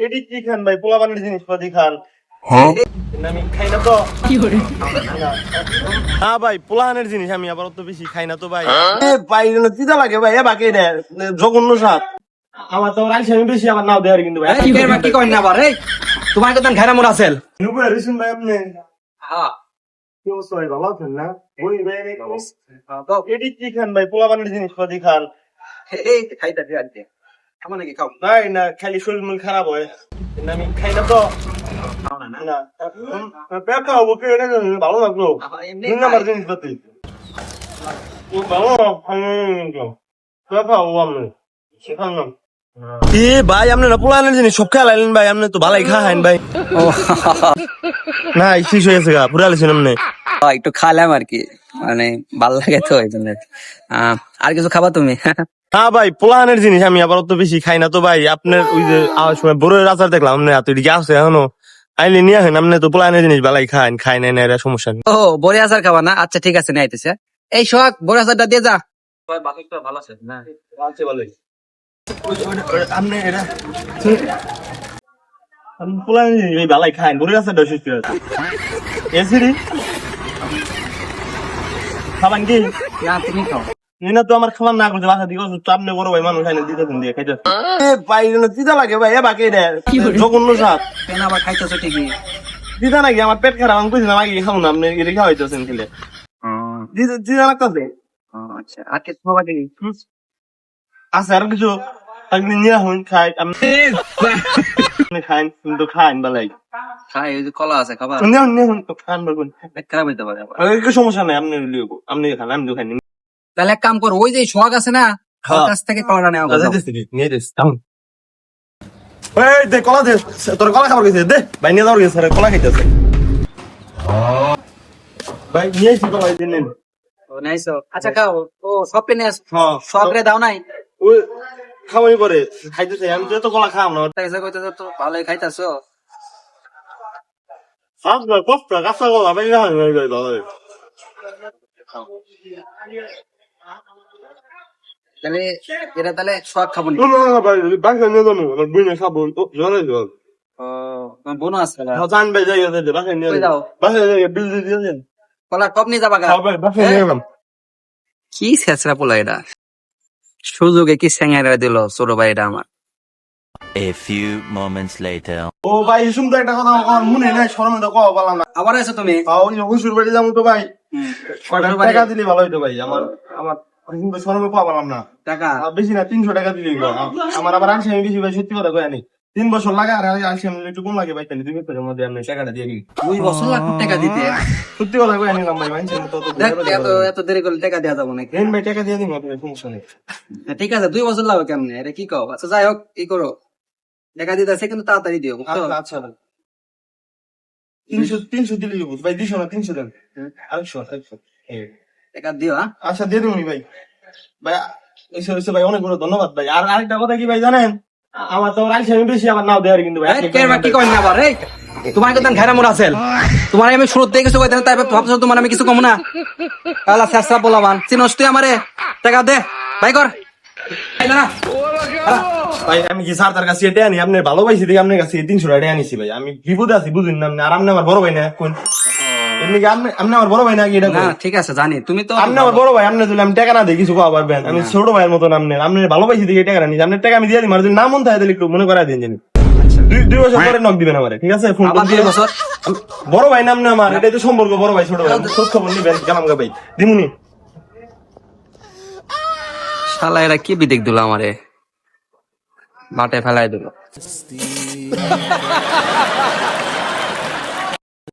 এডি কি খান ভাই, পোলা বানের জিনিসপাতি খান। আমি খাই না তো। না ভাই, পোলাহানের জিনিস আমি আবার অত বেশি খাই না তো ভাই। ভাই চিন্তা লাগে ভাই, বাকি জঘন্য স্বাদ। আমার তো রাইস আমি বেশি আমার নাও দেওয়ার কিন্তু ভাই। কি করেন না আবার এই তোমার কথা ঘেরা মোর আছেল নুপুর রিসুন ভাই আপনি। হ্যাঁ কি অবস্থা ভাই, ভালো আছেন না? বই ভাই এডি কি খান ভাই, পোলা বানের জিনিসপাতি খান। এই খাইতাছি আজকে খাবো নাকি খাও নাই না, খালি শরীর মন খারাপ হয়। আমি খাই না তো। খাও না না পেট খাওয়াবো কি, এটা ভালো লাগলো। এমনি তিন নাম্বার জিনিসপাতি ভালো পেট খাওয়াবো আপনি সেখান না। এ ভাই, আপনারা পোলানের জিনিস সব খেলাইলেন ভাই, আপনি তো ভালাই খাইন ভাই। না শেষ হয়েছে গা, পুরা আলেছেন আপনি। একটু খালাম আর কি, মানে ভাল লাগে তো এই জন্য। আর কিছু খাবা তুমি? হ্যাঁ ভাই, পোলানের জিনিস আমি আবার অত বেশি খাই না তো ভাই। আপনার ওই যে আওয়ার সময় বড়ের আচার দেখলাম আপনি এত এদিকে আছে এখনো, আইলে নিয়ে আসেন। আপনি তো পোলানের জিনিস ভালাই খান, খাই নাই না, এটা সমস্যা নেই। ও বড়ি আচার খাবা না? আচ্ছা ঠিক আছে, নিয়ে আইতেছে। এই সোহাগ বড়ি আচারটা দিয়ে যা। ভালো আছে না? আছে ভালোই। আপনি এটা পোলানের জিনিস ভাই ভালাই খান, বড়ের আচারটা শেষ করে আছে। এসিডি খাবান কি তুমি খাও। না তো আমার খাবার না করতে বাসা দিকে আপনি বড় ভাই মানুষ খাইলে দিতেছেন দিয়ে খাইতে ভাই। চিন্তা লাগে ভাই, বাকি জঘন্য স্বাদ। কেন আবার খাইতেছো ঠিকই? দিদা নাকি আমার পেট খারাপ, আমি কইছিলাম আগে খাও না, আপনি এটা খাওয়াইতেছেন খেলে দিদা লাগতেছে। আচ্ছা আর কিছু খাবা দেখি? আছে আর কিছু আপনি নিয়ে আসুন, খাই আপনি খাইন, কিন্তু খাইন বালাই খাই, ওই যে কলা আছে খাবা? নিয়ে আসুন তো খান বলবেন, পেট খারাপ হইতে পারে আবার। একটু সমস্যা নাই। আপনি লিখবো, আপনি খান, আমি তো খাইনি। তাহলে এক কাম করো, ওই যে সোহাগ আছে না, ওর কাছ থেকে কলাটা নেওয়া যাও। নিয়ে দিস দে, কলা দে, তোর কলা খাবার গেছে দে ভাই, নিয়ে যাওয়ার গেছে কলা খাইতেছে ভাই, নিয়ে এসি কলা দিন। ও নাইছো, আচ্ছা খাও। ও সব পেনে হ্যাঁ সব রে দাও নাই? ওই খাওয়াই পরে খাইতেছে, আমি তো এত কলা খাওয়াম না। তাই কইতেছো তো ভালোই খাইতাছো। কষ্ট কাঁচা কলা ভাই, তাহলে এটা তাহলে সোহাগ খাবো নি? বাসা নিয়ে যাবো, আমার বুঝে খাবো জলে জল। ও তোমার বোনও আছে না? জান ভাই যাই বাসায় নিয়ে কই যাও? বাসায় বিল দিয়ে দেন। কলা কব নিয়ে যাবা গা? বাসায় নিয়ে গেলাম। কি ছেঁচড়া পোলা এটা, সুযোগে কি স্যাঙাইরা দিল ছোট ভাইটা আমার। A few moments later. ও ভাই, শুনতে একটা কথা আমার মনে নাই, শরমে তো কওয়া পারলাম না। আবার আছো তুমি? ওই যে হুজুর বাড়ি যাবো তো ভাই, কয়টা টাকা দিলে ভালো হইতো ভাই। আমার আমার কিন্তু শরমে কওয়া পারলাম না। টাকা বেশি না, 300 টাকা দিলে আমার আবার আনছি আমি বেশি ভাই, সত্যি কথা কয় আনি 3 বছর লাগে, আর আনছি আমি একটু কম লাগে ভাই, তাহলে 2 বছরের মধ্যে আমি টাকাটা দিয়ে দিই। 2 বছর লাগবে টাকা দিতে? সত্যি কথা কয় আনিলাম ভাই, মানছি তো দেখ এত এত দেরি করলে টাকা দেওয়া যাবো নাকি? দেন ভাই, টাকা দিয়ে দিন আপনার, সমস্যা নেই। ঠিক আছে 2 বছর লাগবে কেমনে, এটা কি কও? আচ্ছা যাই হোক, কি করো, টাকা দিতেছে কিন্তু তাড়াতাড়ি দিও বুঝছো? আচ্ছা আচ্ছা ভাই, 300 দিলে ভাই, 200 না 300 দেন। 800 টাকা দিও। হ্যাঁ আচ্ছা দিয়ে দেবো ভাই। ভাই এসে ভাই অনেক বড় ধন্যবাদ ভাই। আর আরেকটা কথা কি ভাই জানেন, আমার তো রাইস আমি বেশি আমার নাও দেওয়ার কিন্তু ভাই। কি করেন না আবার এই তোমার কথা ঘেরা মোর আছেল তোমার আমি শুরুতে কিছু কইতাম, তাই ভাবছো তোমার আমি কিছু কম না? আলা শেষরা বলাবান চিনস তুই আমারে, টাকা দে ভাই কর না। ভাই আমি কি স্যার তার কাছে এটা আনি, আপনি ভালোবাসি দেখি আপনার কাছে 300 টাকা আনিছি ভাই। আমি বিপদে আছি বুঝুন না আপনি, আর আপনি আমার বড় ভাই না কোন এমনি কি আপনি আমার বড় ভাই নাকি? এটা না ঠিক আছে জানি, তুমি তো আপনি আমার বড় ভাই, আপনি যদি আমি টাকা না দিই কিছু খাওয়া পারবেন। আমি ছোট ভাইয়ের মতন আপনি ভালোবাসি দেখি টাকা আনি, আপনার টাকা আমি দিয়ে দিই, আর যদি না মন থাকে তাহলে একটু মনে করাই দিন জানি। 2 বছর পরে নক দিবেন আমারে, ঠিক আছে? ফোন আবার 2 বছর বড় ভাই নাম না আমার, এটাই তো সম্পর্ক, বড় ভাই ছোট ভাই, খোঁজ খবর নিবেন। গেলাম গা ভাই, দিমুনি। শালা এরা কি বিদেক দিল আমারে, বাটে ফেলাই দিল।